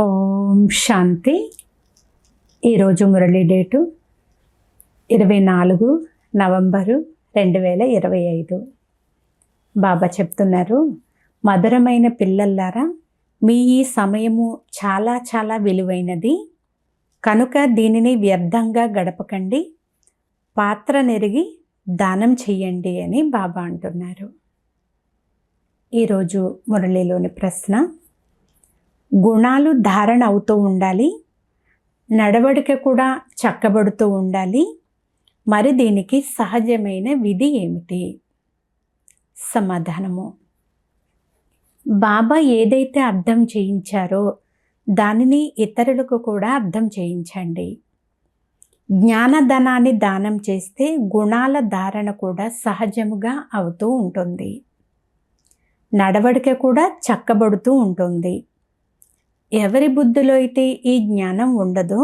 ఓం శాంతి. ఈరోజు Murali date 24 November 2025. బాబా చెప్తున్నారు, మధురమైన పిల్లల్లారా, మీ ఈ సమయము చాలా చాలా విలువైనది కనుక దీనిని వ్యర్థంగా గడపకండి, పాత్ర నెరిగి దానం చెయ్యండి అని బాబా అంటున్నారు. ఈరోజు మురళిలోని ప్రశ్న, గుణాలు ధారణ అవుతూ ఉండాలి, నడవడిక కూడా చక్కబడుతూ ఉండాలి, మరి దీనికి సహజమైన విధి ఏమిటి? సమాధానము, బాబా ఏదైతే అర్థం చేయించారో దానిని ఇతరులకు కూడా అర్థం చేయించండి. జ్ఞానధనాన్ని దానం చేస్తే గుణాల ధారణ కూడా సహజముగా అవుతూ ఉంటుంది, నడవడిక కూడా చక్కబడుతూ ఉంటుంది. ఎవరి బుద్ధిలో అయితే ఈ జ్ఞానం ఉండదో,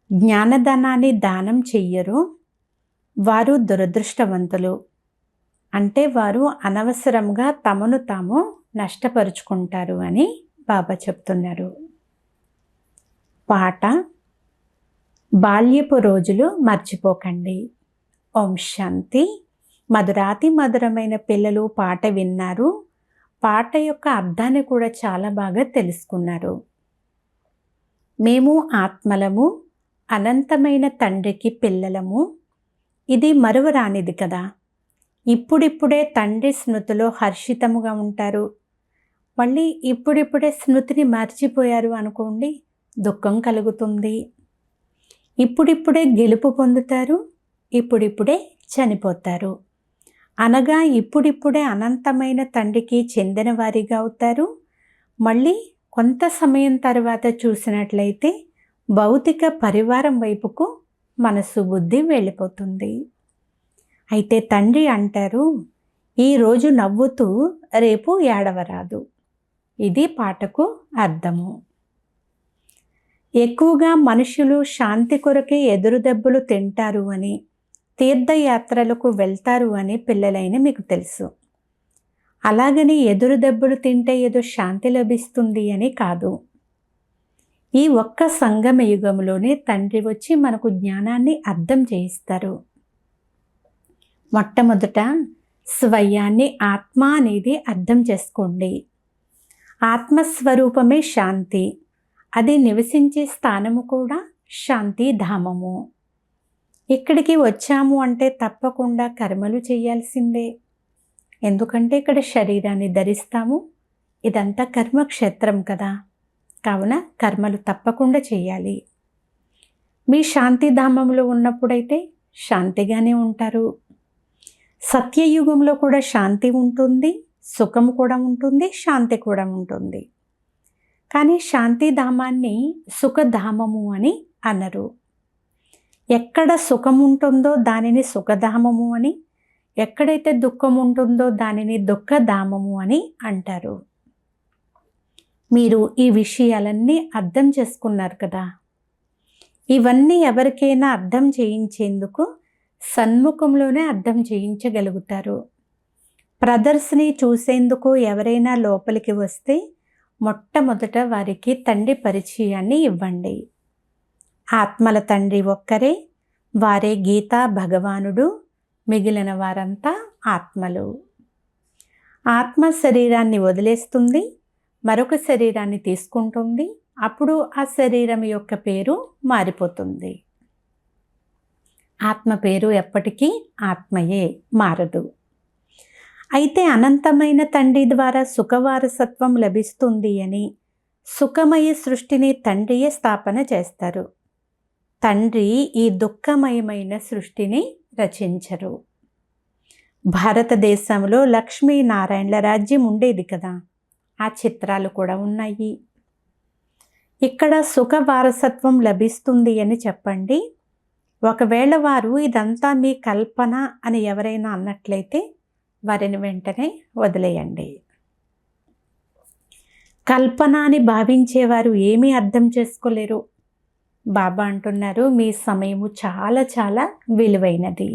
జ్ఞానధనాన్ని దానం చెయ్యరు, వారు దురదృష్టవంతులు. అంటే వారు అనవసరంగా తమను తాము నష్టపరుచుకుంటారు అని బాబా చెప్తున్నారు. పాట, బాల్యపు రోజులు మర్చిపోకండి. ఓం శాంతి. మధురాతి మధురమైన పిల్లలు పాట విన్నారు, పాట యొక్క అర్థాన్ని కూడా చాలా బాగా తెలుసుకున్నారు. మేము ఆత్మలము, అనంతమైన తండ్రికి పిల్లలము, ఇది మరువరానిది కదా. ఇప్పుడిప్పుడే తండ్రి స్మృతిలో హర్షితముగా ఉంటారు, మళ్ళీ ఇప్పుడిప్పుడే స్మృతిని మర్చిపోయారు అనుకోండి, దుఃఖం కలుగుతుంది. ఇప్పుడిప్పుడే గెలుపు పొందుతారు, ఇప్పుడిప్పుడే చనిపోతారు. అనగా ఇప్పుడిప్పుడే అనంతమైన తండ్రికి చెందిన వారిగా అవుతారు, మళ్ళీ కొంత సమయం తర్వాత చూసినట్లయితే భౌతిక పరివారం వైపుకు మనసు బుద్ధి వెళ్ళిపోతుంది. అయితే తండ్రి అంటారు, ఈరోజు నవ్వుతూ రేపు ఏడవరాదు. ఇది పాటకు అర్థము. ఎక్కువగా మనుషులు శాంతి కొరకే ఎదురు దెబ్బలు తింటారు అని, తీర్థయాత్రలకు వెళ్తారు అని పిల్లలైన మీకు తెలుసు. అలాగని ఎదురు దెబ్బలు తింటే ఏదో శాంతి లభిస్తుంది అని కాదు. ఈ ఒక్క సంగమ యుగంలోనే తండ్రి వచ్చి మనకు జ్ఞానాన్ని అర్థం చేయిస్తారు. మొట్టమొదట స్వయాన్ని ఆత్మ అనేది అర్థం చేసుకోండి. ఆత్మస్వరూపమే శాంతి, అది నివసించే స్థానము కూడా శాంతి ధామము. ఇక్కడికి వచ్చాము అంటే తప్పకుండా కర్మలు చేయాల్సిందే, ఎందుకంటే ఇక్కడ శరీరాన్ని ధరిస్తాము, ఇదంతా కర్మక్షేత్రం కదా. కావున కర్మలు తప్పకుండా చేయాలి. మీ శాంతిధామంలో ఉన్నప్పుడైతే శాంతిగానే ఉంటారు. సత్యయుగంలో కూడా శాంతి ఉంటుంది, సుఖం కూడా ఉంటుంది, శాంతి కూడా ఉంటుంది. కానీ శాంతిధామాన్ని సుఖధామము అని అనరు. ఎక్కడ సుఖం ఉంటుందో దానిని సుఖధామము అని, ఎక్కడైతే దుఃఖం ఉంటుందో దానిని దుఃఖధామము అని అంటారు. మీరు ఈ విషయాలన్నీ అర్థం చేసుకున్నారు కదా. ఇవన్నీ ఎవరికైనా అర్థం చేయించేందుకు సన్ముఖంలోనే అర్థం చేయించగలుగుతారు. ప్రదర్శని చూసేందుకు ఎవరైనా లోపలికి వస్తే మొట్టమొదట వారికి తండ్రి పరిచయాన్ని ఇవ్వండి. ఆత్మల తండ్రి ఒక్కరే, వారే గీతా భగవానుడు, మిగిలిన వారంతా ఆత్మలు. ఆత్మ శరీరాన్ని వదిలేస్తుంది, మరొక శరీరాన్ని తీసుకుంటుంది, అప్పుడు ఆ శరీరం యొక్క పేరు మారిపోతుంది. ఆత్మ పేరు ఎప్పటికీ ఆత్మయే, మారదు. అయితే అనంతమైన తండ్రి ద్వారా సుఖవారసత్వం లభిస్తుంది అని సుఖమయ సృష్టిని తండ్రియే స్థాపన చేస్తారు. తండ్రి ఈ దుఃఖమయమైన సృష్టిని రచించరు. భారతదేశంలో లక్ష్మీనారాయణల రాజ్యం ఉండేది కదా, ఆ చిత్రాలు కూడా ఉన్నాయి. ఇక్కడ సుఖ వారసత్వం లభిస్తుంది అని చెప్పండి. ఒకవేళ వారు ఇదంతా మీ కల్పన అని ఎవరైనా అన్నట్లయితే వారిని వెంటనే వదిలేయండి. కల్పన అని భావించేవారు ఏమీ అర్థం చేసుకోలేరు. బాబా అంటున్నారు, మీ సమయము చాలా చాలా విలువైనది.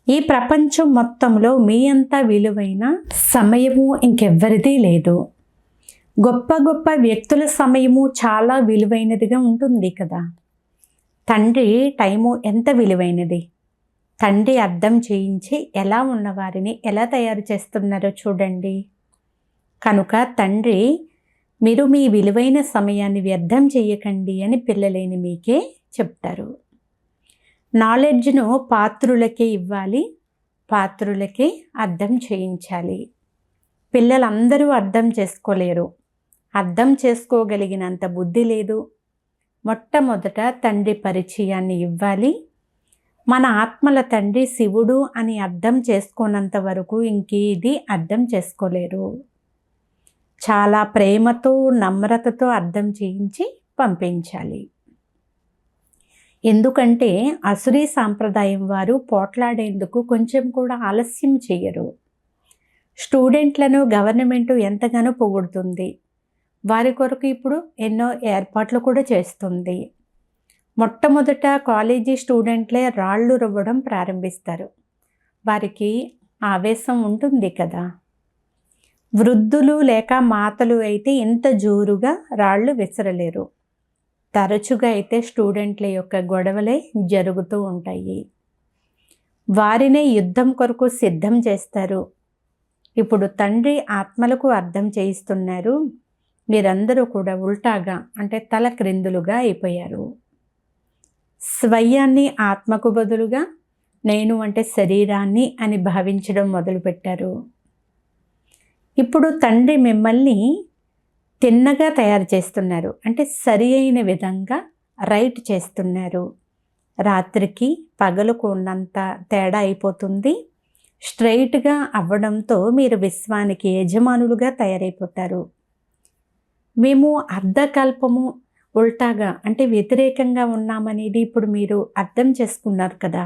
ఈ ప్రపంచం మొత్తంలో మీ అంత విలువైన సమయము ఇంకెవ్వరిది లేదు. గొప్ప గొప్ప వ్యక్తుల సమయము చాలా విలువైనదిగా ఉంటుంది కదా. తండ్రి టైము ఎంత విలువైనది. తండ్రి అర్థం చేయించి ఎలా ఉన్నవారిని ఎలా తయారు చేస్తున్నారో చూడండి. కనుక తండ్రి మీరు మీ విలువైన సమయాన్ని వ్యర్థం చేయకండి అని పిల్లలేని మీకే చెప్తారు. నాలెడ్జ్ను పాత్రులకే ఇవ్వాలి, పాత్రులకే అర్థం చేయించాలి. పిల్లలందరూ అర్థం చేసుకోలేరు, అర్థం చేసుకోగలిగినంత బుద్ధి లేదు. మొట్టమొదట తండ్రి పరిచయాన్ని ఇవ్వాలి. మన ఆత్మల తండ్రి శివుడు అని అర్థం చేసుకోనంత వరకు ఇంకేది అర్థం చేసుకోలేరు. చాలా ప్రేమతో నమ్రతతో అర్థం చేయించి పంపించాలి. ఎందుకంటే అసురీ సాంప్రదాయం వారు పోట్లాడేందుకు కొంచెం కూడా ఆలస్యం చేయరు. స్టూడెంట్లను గవర్నమెంట్ ఎంతగానో పొగుడుతుంది. వారి కొరకు ఇప్పుడు ఎన్నో ఏర్పాట్లు కూడా చేస్తుంది. మొట్టమొదట కాలేజీ స్టూడెంట్లే రాళ్ళు రువ్వడం ప్రారంభిస్తారు. వారికి ఆవేశం ఉంటుంది కదా. వృద్ధులు లేక మాతలు అయితే ఇంత జోరుగా రాళ్ళు విసరలేరు. తరచుగా అయితే స్టూడెంట్ల యొక్క గొడవలే జరుగుతూ ఉంటాయి. వారినే యుద్ధం కొరకు సిద్ధం చేస్తారు. ఇప్పుడు తండ్రి ఆత్మలకు అర్థం చేయిస్తున్నారు. మీరందరూ కూడా ఉల్టాగా అంటే తల క్రిందులుగా అయిపోయారు. స్వయాన్ని ఆత్మకు బదులుగా నేను అంటే శరీరాన్ని అని భావించడం మొదలుపెట్టారు. ఇప్పుడు తండ్రి మిమ్మల్ని తిన్నగా తయారు చేస్తున్నారు, అంటే సరి అయిన విధంగా రైట్ చేస్తున్నారు. రాత్రికి పగలుకు ఉన్నంత తేడా అయిపోతుంది. స్ట్రైట్గా అవ్వడంతో మీరు విశ్వానికి యజమానులుగా తయారైపోతారు. మేము అర్ధకల్పము ఉల్టాగా అంటే వ్యతిరేకంగా ఉన్నామనేది ఇప్పుడు మీరు అర్థం చేసుకున్నారు కదా.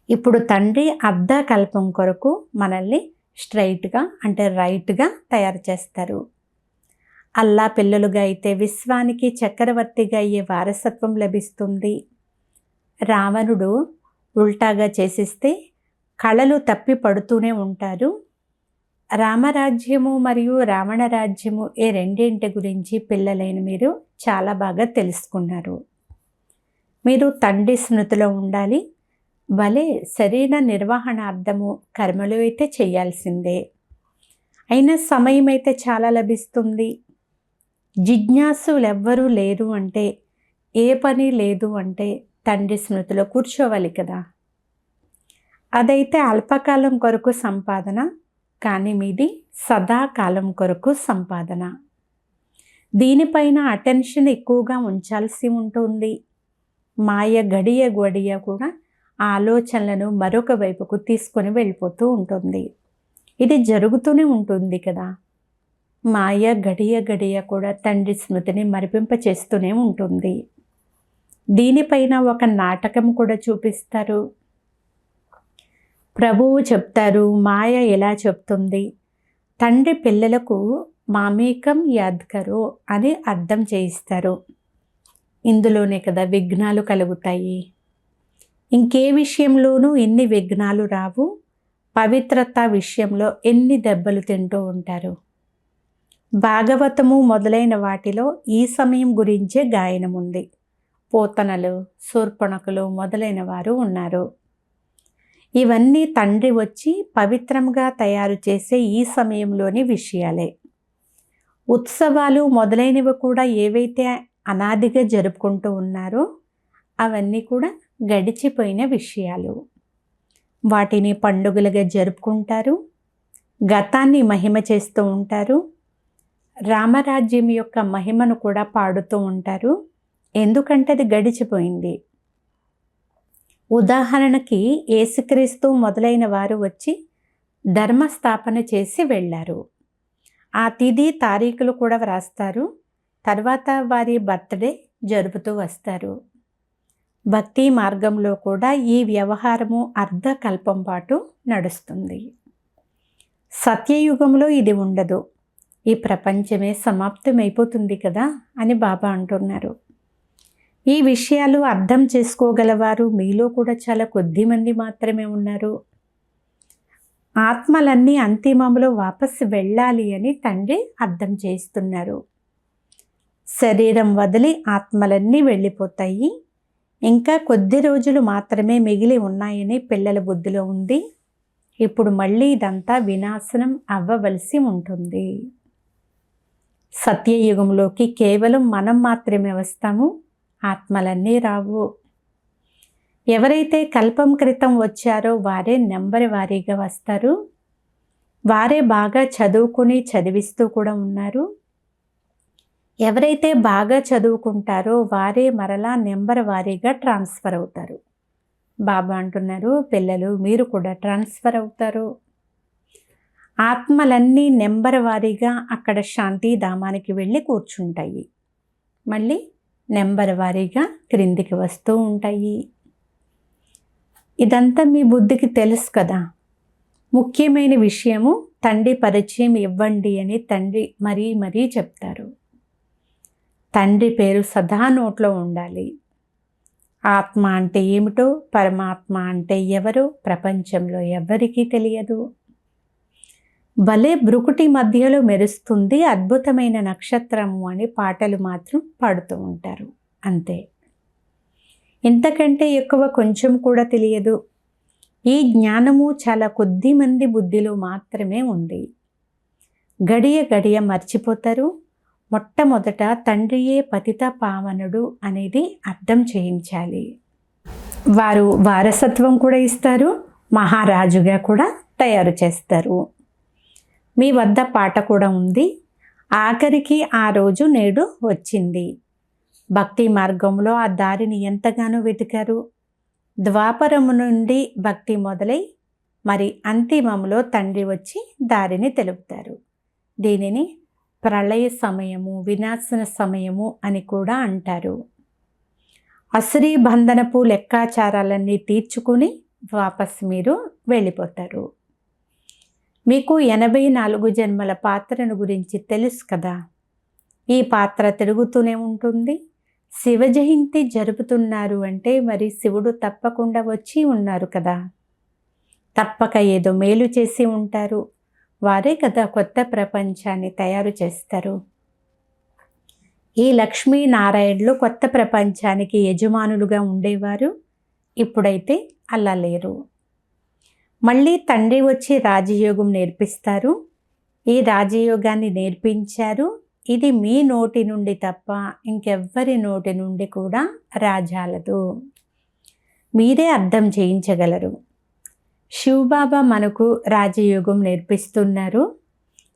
ఇప్పుడు తండ్రి అర్ధకల్పం కొరకు మనల్ని స్ట్రైట్గా అంటే రైట్గా తయారు చేస్తారు. అల్లా పిల్లలుగా అయితే విశ్వానికి చక్రవర్తిగా అయ్యే వారసత్వం లభిస్తుంది. రావణుడు ఉల్టాగా చేసిస్తే కళలు తప్పి పడుతూనే ఉంటారు. రామరాజ్యము మరియు రావణ రాజ్యము ఈ రెండింటి గురించి పిల్లలైన మీరు చాలా బాగా తెలుసుకున్నారు. మీరు తండ్రి స్మృతిలో ఉండాలి. భలే శరీర నిర్వహణార్థము కర్మలు అయితే చేయాల్సిందే. అయినా సమయం అయితే చాలా లభిస్తుంది. జిజ్ఞాసులు ఎవ్వరూ లేరు అంటే, ఏ పని లేదు అంటే తండ్రి స్మృతిలో కూర్చోవాలి కదా. అదైతే అల్పకాలం కొరకు సంపాదన, కానీ మీది సదాకాలం కొరకు సంపాదన. దీనిపైన అటెన్షన్ ఎక్కువగా ఉంచాల్సి ఉంటుంది. మాయ గడియ గడియ కూడా ఆలోచనలను మరొక వైపుకు తీసుకొని వెళ్ళిపోతూ ఉంటుంది. ఇది జరుగుతూనే ఉంటుంది కదా. మాయ గడియ గడియ కూడా తండ్రి స్మృతిని మరిపింప చేస్తూనే ఉంటుంది. దీనిపైన ఒక నాటకం కూడా చూపిస్తారు. ప్రభువు చెప్తారు, మాయ ఎలా చెప్తుంది, తండ్రి పిల్లలకు మామేకం యాద్ కరో అని అర్థం చేయిస్తారు. ఇందులోనే కదా విఘ్నాలు కలుగుతాయి. ఇంకే విషయంలోనూ ఎన్ని విఘ్నాలు రావు. పవిత్రత విషయంలో ఎన్ని దెబ్బలు తింటూ ఉంటారు. భాగవతము మొదలైన వాటిలో ఈ సమయం గురించే గాయనం ఉంది. పోతనలు, శూర్పణకులు మొదలైన వారు ఉన్నారు. ఇవన్నీ తండ్రి వచ్చి పవిత్రంగా తయారు చేసే ఈ సమయంలోని విషయాలే. ఉత్సవాలు మొదలైనవి కూడా ఏవైతే అనాదిగా జరుపుకుంటూ ఉన్నారో అవన్నీ కూడా గడిచిపోయిన విషయాలు. వాటిని పండుగలుగా జరుపుకుంటారు. గతాన్ని మహిమ చేస్తూ ఉంటారు. రామరాజ్యం యొక్క మహిమను కూడా పాడుతూ ఉంటారు. ఎందుకంటే అది గడిచిపోయింది. ఉదాహరణకి యేసుక్రీస్తు మొదలైన వారు వచ్చి ధర్మస్థాపన చేసి వెళ్ళారు. ఆ తిథి తారీఖులు కూడా వ్రాస్తారు. తర్వాత వారి బర్త్డే జరుపుతూ వస్తారు. భక్తి మార్గంలో కూడా ఈ వ్యవహారము అర్ధకల్పం పాటు నడుస్తుంది. సత్యయుగంలో ఇది ఉండదు. ఈ ప్రపంచమే సమాప్తమైపోతుంది కదా అని బాబా అంటున్నారు. ఈ విషయాలు అర్థం చేసుకోగలవారు మీలో కూడా చాలా కొద్ది మంది మాత్రమే ఉన్నారు. ఆత్మలన్నీ అంతిమంలో వాపసు వెళ్ళాలి అని తండ్రి అర్థం చేస్తున్నారు. శరీరం వదిలి ఆత్మలన్నీ వెళ్ళిపోతాయి, ఇంకా కొద్ది రోజులు మాత్రమే మిగిలి ఉన్నాయని పిల్లల బుద్ధిలో ఉంది. ఇప్పుడు మళ్ళీ ఇదంతా వినాశనం అవ్వవలసి ఉంటుంది. సత్యయుగంలోకి కేవలం మనం మాత్రమే వస్తాము, ఆత్మలన్నీ రావు. ఎవరైతే కల్పం క్రితం వచ్చారో వారే నెంబర్ వారీగా వస్తారు. వారే బాగా చదువుకుని చదివిస్తూ కూడా ఉన్నారు. ఎవరైతే బాగా చదువుకుంటారో వారే మరలా నెంబర్ వారీగా ట్రాన్స్ఫర్ అవుతారు. బాబా అంటున్నారు, పిల్లలు మీరు కూడా ట్రాన్స్ఫర్ అవుతారు. ఆత్మలన్నీ నెంబర్ వారీగా అక్కడ శాంతి ధామానికి వెళ్ళి కూర్చుంటాయి. మళ్ళీ నెంబర్ వారీగా క్రిందికి వస్తూ ఉంటాయి. ఇదంతా మీ బుద్ధికి తెలుసు కదా. ముఖ్యమైన విషయము తండ్రి పరిచయం ఇవ్వండి అని తండ్రి మరీ మరీ చెప్తారు. తండ్రి పేరు సదా నోట్లో ఉండాలి. ఆత్మ అంటే ఏమిటో, పరమాత్మ అంటే ఎవరో ప్రపంచంలో ఎవరికీ తెలియదు. భలే బ్రుకుటి మధ్యలో మెరుస్తుంది అద్భుతమైన నక్షత్రము అని పాటలు మాత్రం పాడుతూ ఉంటారు, అంతే. ఇంతకంటే ఎక్కువ కొంచెం కూడా తెలియదు. ఈ జ్ఞానము చాలా కొద్ది మంది బుద్ధిలో మాత్రమే ఉంది. గడియ గడియ మర్చిపోతారు. మొట్టమొదట తండ్రియే పతిత పావనుడు అనేది అర్థం చేయించాలి. వారు వారసత్వం కూడా ఇస్తారు, మహారాజుగా కూడా తయారు చేస్తారు. మీ వద్ద పాట కూడా ఉంది. ఆఖరికి ఆ రోజు నేడు వచ్చింది. భక్తి మార్గంలో ఆ దారిని ఎంతగానో వెతికారు. ద్వాపరము నుండి భక్తి మొదలై మరి అంతిమంలో తండ్రి వచ్చి దారిని తెలుపుతారు. దీనిని ప్రళయ సమయము, వినాశన సమయము అని కూడా అంటారు. అసురీ బంధనపు లెక్కాచారాలన్నీ తీర్చుకుని వాపస్ మీరు వెళ్ళిపోతారు. మీకు 84 జన్మల పాత్రను గురించి తెలుసు కదా. ఈ పాత్ర తిరుగుతూనే ఉంటుంది. శివ జయంతి జరుపుతున్నారు అంటే మరి శివుడు తప్పకుండా వచ్చి ఉన్నారు కదా. తప్పక ఏదో మేలు చేసి ఉంటారు. వారే కదా కొత్త ప్రపంచాన్ని తయారు చేస్తారు. ఈ లక్ష్మీనారాయణులు కొత్త ప్రపంచానికి యజమానులుగా ఉండేవారు. ఇప్పుడైతే అలా లేరు. మళ్ళీ తండ్రి వచ్చి రాజయోగం నేర్పిస్తారు. ఈ రాజయోగాన్ని నేర్పించారు. ఇది మీ నోటి నుండి తప్ప ఇంకెవ్వరి నోటి నుండి కూడా రాజాలదు. మీరే అర్థం చేయించగలరు. శివబాబా మనకు రాజయోగం నేర్పిస్తున్నారు.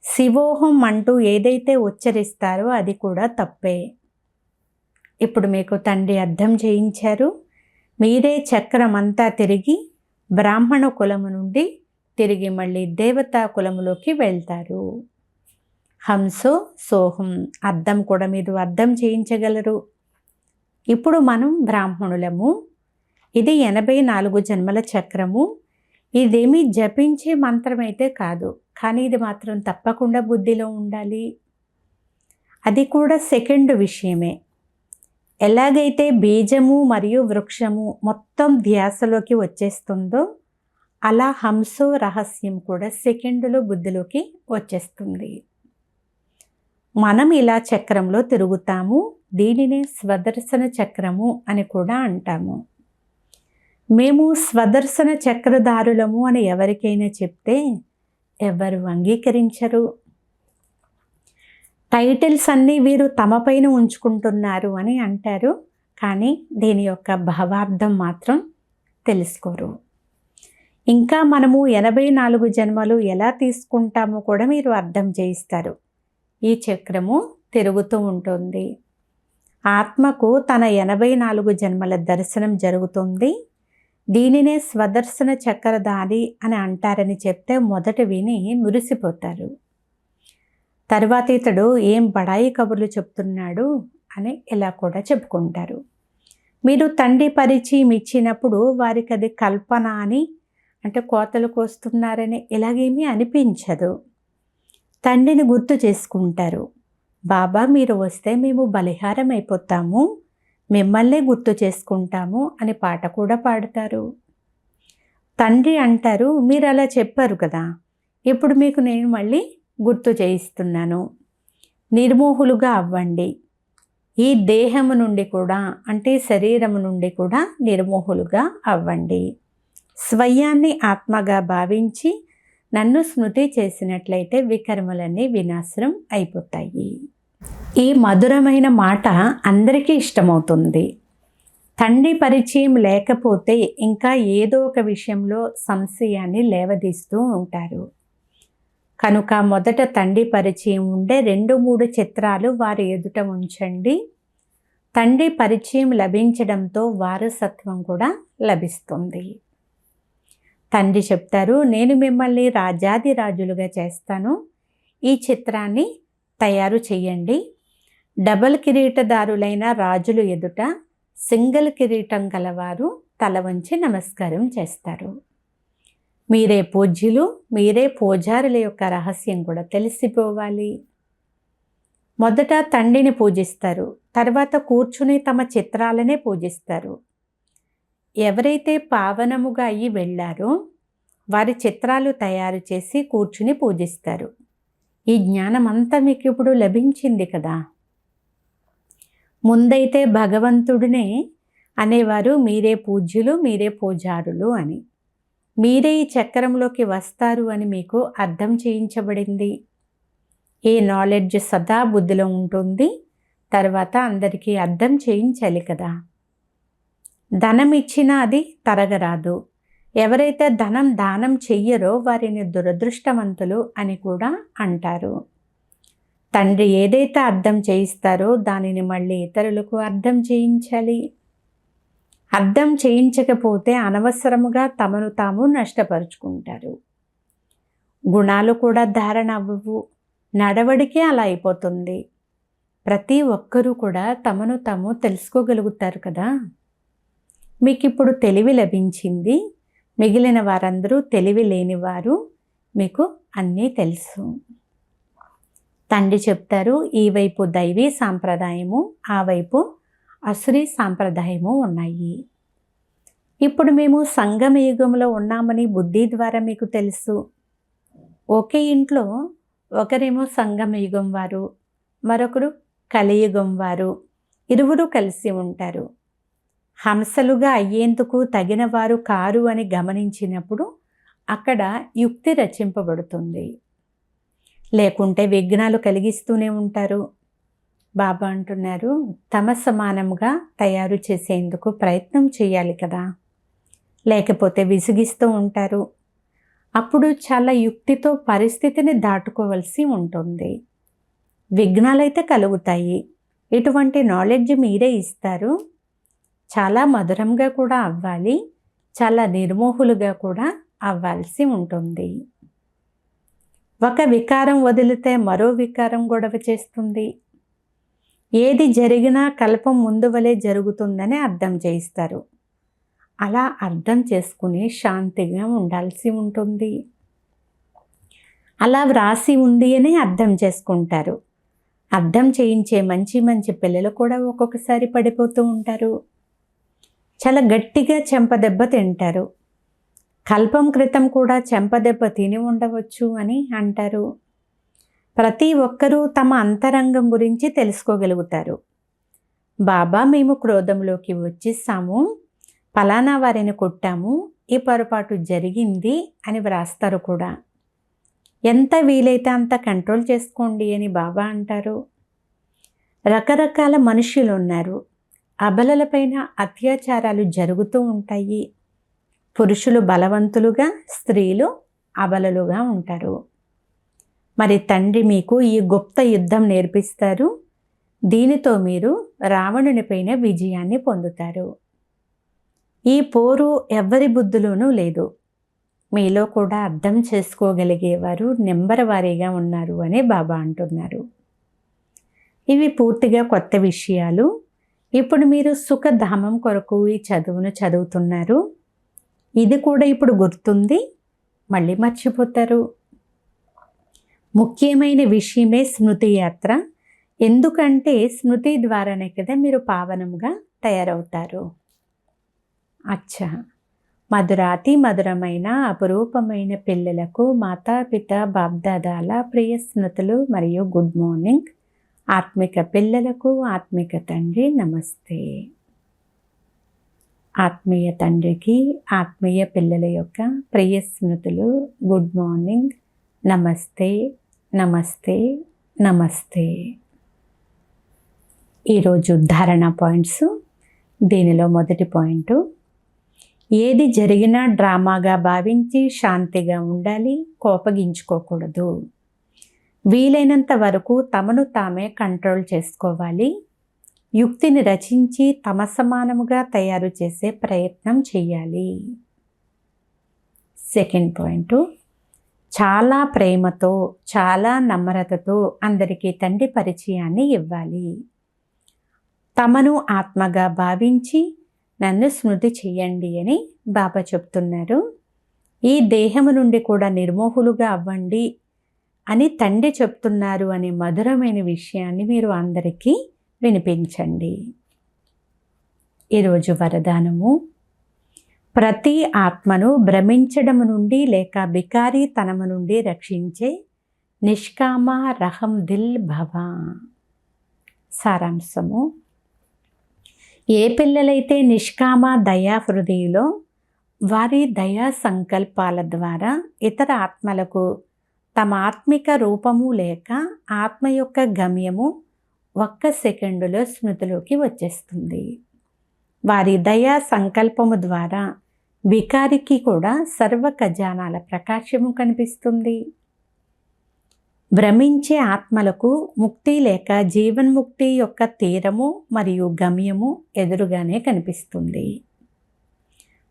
శివోహం అంటూ ఏదైతే ఉచ్చరిస్తారో అది కూడా తప్పే. ఇప్పుడు మీకు తండ్రి అర్థం చేయించారు. మీరే చక్రం అంతా తిరిగి బ్రాహ్మణ కులము నుండి తిరిగి మళ్ళీ దేవతా కులములోకి వెళ్తారు. హంసో సోహం అర్థం కూడా మీరు అర్థం చేయించగలరు. ఇప్పుడు మనం బ్రాహ్మణులము. ఇది 84 జన్మల చక్రము. ఇదేమీ జపించే మంత్రమైతే కాదు, కానీ ఇది మాత్రం తప్పకుండా బుద్ధిలో ఉండాలి. అది కూడా సెకండ్ విషయమే. ఎలాగైతే బీజము మరియు వృక్షము మొత్తం ధ్యాసలోకి వచ్చేస్తుందో అలా హంసో రహస్యం కూడా సెకండ్లో బుద్ధిలోకి వచ్చేస్తుంది. మనం ఇలా చక్రంలో తిరుగుతాము. దీనినే స్వదర్శన చక్రము అని కూడా అంటాము. మేము స్వదర్శన చక్రధారులము అని ఎవరికైనా చెప్తే ఎవరు అంగీకరించరు. టైటిల్స్ అన్నీ వీరు తమపైన ఉంచుకుంటున్నారు అని అంటారు, కానీ దీని యొక్క భావార్థం మాత్రం తెలుసుకోరు. ఇంకా మనము 84 జన్మలు ఎలా తీసుకుంటామో కూడా మీరు అర్థం చేయిస్తారు. ఈ చక్రము తిరుగుతూ ఉంటుంది. ఆత్మకు తన 84 జన్మల దర్శనం జరుగుతుంది. దీనినే స్వదర్శన చక్రధారి అని అంటారని చెప్తే మొదట విని మురిసిపోతారు. తర్వాత ఇతడు ఏం బడాయి కబుర్లు చెప్తున్నాడు అని ఇలా కూడా చెప్పుకుంటారు. మీరు తండ్రి పరిచయం ఇచ్చినప్పుడు వారికి అది కల్పన అని, అంటే కోతలు కోస్తున్నారని ఇలాగేమీ అనిపించదు. తండ్రిని గుర్తు చేసుకుంటారు. బాబా మీరు వస్తే మేము బలిహారం అయిపోతాము, మిమ్మల్నే గుర్తు చేసుకుంటాము అని పాట కూడా పాడతారు. తండ్రి అంటారు, మీరు అలా చెప్పారు కదా, ఇప్పుడు మీకు నేను మళ్ళీ గుర్తు చేయిస్తున్నాను. నిర్మోహులుగా అవ్వండి. ఈ దేహము నుండి కూడా, అంటే శరీరము నుండి కూడా నిర్మోహులుగా అవ్వండి. స్వయాన్ని ఆత్మగా భావించి నన్ను స్మృతి చేసినట్లయితే వికర్మలన్నీ వినాశనం అయిపోతాయి. ఈ మధురమైన మాట అందరికీ ఇష్టమవుతుంది. తండ్రి పరిచయం లేకపోతే ఇంకా ఏదో ఒక విషయంలో సంశయాన్ని లేవదీస్తూ ఉంటారు. కనుక మొదట తండ్రి పరిచయం ఉండే 2-3 చిత్రాలు వారి ఎదుట ఉంచండి. తండ్రి పరిచయం లభించడంతో వారసత్వం కూడా లభిస్తుంది. తండ్రి చెప్తారు, నేను మిమ్మల్ని రాజాదిరాజులుగా చేస్తాను. ఈ చిత్రాన్ని తయారు చేయండి. డబల్ కిరీటదారులైన రాజులు ఎదుట సింగిల్ కిరీటం గలవారు తల వంచి నమస్కారం చేస్తారు. మీరే పూజ్యులు, మీరే పూజారుల యొక్క రహస్యం కూడా తెలిసిపోవాలి. మొదట తండ్రిని పూజిస్తారు, తర్వాత కూర్చుని తమ చిత్రాలనే పూజిస్తారు. ఎవరైతే పావనముగా అయ్యి వెళ్ళారో వారి చిత్రాలు తయారు చేసి కూర్చుని పూజిస్తారు. ఈ జ్ఞానం అంతా మీకు ఇప్పుడు లభించింది కదా. ముందైతే భగవంతుడినే అనేవారు, మీరే పూజ్యులు, మీరే పూజారులు అని. మీరే ఈ చక్రంలోకి వస్తారు అని మీకు అర్థం చేయించబడింది. ఏ నాలెడ్జ్ సదా బుద్ధిలో ఉంటుంది, తర్వాత అందరికీ అర్థం చేయించాలి కదా. ధనం ఇచ్చినా అది తరగరాదు. ఎవరైతే ధనం దానం చెయ్యరో వారిని దురదృష్టవంతులు అని కూడా అంటారు. తండ్రి ఏదైతే అర్థం చేయిస్తారో దానిని మళ్ళీ ఇతరులకు అర్థం చేయించాలి. అర్థం చేయించకపోతే అనవసరముగా తమను తాము నష్టపరుచుకుంటారు. గుణాలు కూడా ధారణ అవ్వవు, నడవడికే అలా అయిపోతుంది. ప్రతి ఒక్కరూ కూడా తమను తాము తెలుసుకోగలుగుతారు కదా. మీకు ఇప్పుడు తెలివి లభించింది. మిగిలిన వారందరూ తెలివి లేనివారు, మీకు అన్నీ తెలుసు. తండ్రి చెప్తారు, ఈ వైపు దైవీ సాంప్రదాయము, ఆ వైపు అసురీ సాంప్రదాయము ఉన్నాయి. ఇప్పుడు మేము సంగమ యుగంలో ఉన్నామని బుద్ధి ద్వారా మీకు తెలుసు. ఒకే ఇంట్లో ఒకరేమో సంగమ యుగం వారు, మరొకరు కలియుగం వారు, ఇరువురు కలిసి ఉంటారు. హంసలుగా అయ్యేందుకు తగిన వారు కారు అని గమనించినప్పుడు అక్కడ యుక్తి రచింపబడుతుంది. లేకుంటే విఘ్నాలు కలిగిస్తూనే ఉంటారు. బాబా అంటున్నారు, తమ సమానంగా తయారు చేసేందుకు ప్రయత్నం చేయాలి కదా, లేకపోతే విసిగిస్తూ ఉంటారు. అప్పుడు చాలా యుక్తితో పరిస్థితిని దాటుకోవలసి ఉంటుంది. విఘ్నాలైతే కలుగుతాయి. ఇటువంటి నాలెడ్జ్ మీరే ఇస్తారు. చాలా మధురంగా కూడా అవ్వాలి, చాలా నిర్మోహులుగా కూడా అవ్వాల్సి ఉంటుంది. ఒక వికారం వదిలితే మరో వికారం గొడవ చేస్తుంది. ఏది జరిగినా కల్పం ముందు వలె జరుగుతుందని అర్థం చేయిస్తారు. అలా అర్థం చేసుకుని శాంతిగా ఉండాల్సి ఉంటుంది. అలా వ్రాసి ఉంది అని అర్థం చేసుకుంటారు. అర్థం చేయించే మంచి మంచి పిల్లలు కూడా ఒక్కొక్కసారి పడిపోతూ ఉంటారు. చాలా గట్టిగా చెంపదెబ్బ తింటారు. కల్పం క్రితం కూడా చెంపదెబ్బ తిని ఉండవచ్చు అని అంటారు. ప్రతి ఒక్కరూ తమ అంతరంగం గురించి తెలుసుకోగలుగుతారు. బాబా, మేము క్రోధంలోకి వచ్చేసాము, ఫలానా వారిని కొట్టాము, ఈ పొరపాటు జరిగింది అని వ్రాస్తారు కూడా. ఎంత వీలైతే అంత కంట్రోల్ చేసుకోండి అని బాబా అంటారు. రకరకాల మనుషులు ఉన్నారు. అబలలపైన అత్యాచారాలు జరుగుతూ ఉంటాయి. పురుషులు బలవంతులుగా, స్త్రీలు అబలలుగా ఉంటారు. మరి తండ్రి మీకు ఈ గుప్త యుద్ధం నేర్పిస్తారు. దీనితో మీరు రావణునిపైన విజయాన్ని పొందుతారు. ఈ పోరు ఎవ్వరి బుద్ధిలోనూ లేదు. మీలో కూడా అర్థం చేసుకోగలిగేవారు నెంబర్ వారీగా ఉన్నారు అని బాబా అంటున్నారు. ఇవి పూర్తిగా కొత్త విషయాలు. ఇప్పుడు మీరు సుఖధామం కొరకు ఈ చదువును చదువుతున్నారు. ఇది కూడా ఇప్పుడు గుర్తుంది, మళ్ళీ మర్చిపోతారు. ముఖ్యమైన విషయమే స్మృతి యాత్ర. ఎందుకంటే స్మృతి ద్వారానే కదా మీరు పావనంగా తయారవుతారు. అచ్చా, మధురాతి మధురమైన అపురూపమైన పిల్లలకు మాతాపిత బాబ్దాదాల ప్రియ స్మృతులు మరియు గుడ్ మార్నింగ్. ఆత్మిక పిల్లలకు ఆత్మిక తండ్రి నమస్తే. ఆత్మీయ తండ్రికి ఆత్మీయ పిల్లల యొక్క ప్రియ స్మృతులు, గుడ్ మార్నింగ్, నమస్తే నమస్తే నమస్తే. ఈరోజు ధారణ పాయింట్స్. దీనిలో మొదటి పాయింట్, ఏది జరిగినా డ్రామాగా భావించి శాంతిగా ఉండాలి, కోపగించుకోకూడదు. వీలైనంత వరకు తమను తామే కంట్రోల్ చేసుకోవాలి. యుక్తిని రచించి తమ సమానముగా తయారు చేసే ప్రయత్నం చేయాలి. సెకండ్ పాయింట్, చాలా ప్రేమతో చాలా నమ్రతతో అందరికీ తండ్రి పరిచయాన్ని ఇవ్వాలి. తమను ఆత్మగా భావించి నన్ను స్మృతి చెయ్యండి అని బాబా చెప్తున్నారు. ఈ దేహము నుండి కూడా నిర్మోహులుగా అవ్వండి అని తండ్రి చెప్తున్నారు అనే మధురమైన విషయాన్ని మీరు అందరికీ వినిపించండి. ఈరోజు వరదానము, ప్రతి ఆత్మను భ్రమించడము నుండి లేక బికారీతనము నుండి రక్షించే నిష్కామ రహం దిల్ భవ. సారాంశము, ఏ పిల్లలైతే నిష్కామ దయా హృదయంలో వారి దయా సంకల్పాల ద్వారా ఇతర ఆత్మలకు తమ ఆత్మిక రూపము లేక ఆత్మ యొక్క గమ్యము ఒక్క సెకండులో స్మృతిలోకి వచ్చేస్తుంది. వారి దయా సంకల్పము ద్వారా బికారికి కూడా సర్వ ఖజానాల ప్రకాశము కనిపిస్తుంది. భ్రమించే ఆత్మలకు ముక్తి లేక జీవన్ముక్తి యొక్క తీరము మరియు గమ్యము ఎదురుగానే కనిపిస్తుంది.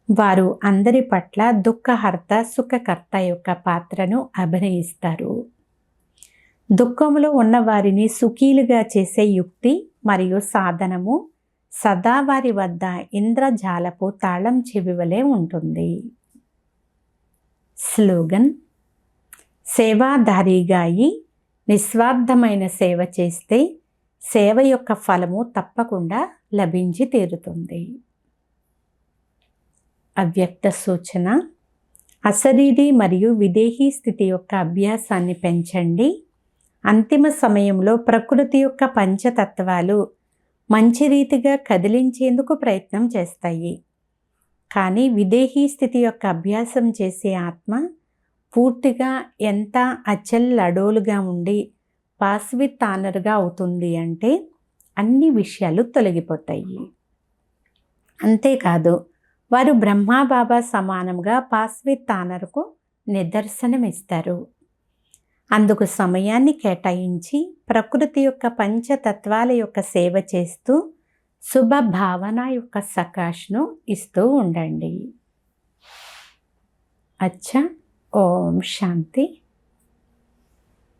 వారు అందరి పట్ల దుఃఖహర్త సుఖకర్త యొక్క పాత్రను అభినయిస్తారు. దుఃఖంలో ఉన్న వారిని సుఖీలుగా చేసే యుక్తి మరియు సాధనము సదా వారి వద్ద ఇంద్రజాలపు తాళం చెవి వలె ఉంటుంది. స్లోగన్, సేవాధారిగా అయి నిస్వార్థమైన సేవ చేస్తే సేవ యొక్క ఫలము తప్పకుండా లభించి తీరుతుంది. అవ్యక్త సూచన, అశరీరి మరియు విదేహీ స్థితి యొక్క అభ్యాసాన్ని పెంచండి. అంతిమ సమయంలో ప్రకృతి యొక్క పంచతత్వాలు మంచి రీతిగా కదిలించేందుకు ప్రయత్నం చేస్తాయి. కానీ విదేహీ స్థితి యొక్క అభ్యాసం చేసే ఆత్మ పూర్తిగా ఎంత అచల్లడోలుగా ఉండి పాస్వితానరుగా అవుతుంది అంటే అన్ని విషయాలు తొలగిపోతాయి. అంతేకాదు వారు బ్రహ్మాబాబా సమానంగా పాస్వితానరుకు నిదర్శనమిస్తారు. అందుకు సమయాన్ని కేటాయించి ప్రకృతి యొక్క పంచతత్వాల యొక్క సేవ చేస్తూ శుభ భావన యొక్క సకాష్ను ఇస్తూ ఉండండి. అచ్చా, ఓం శాంతి.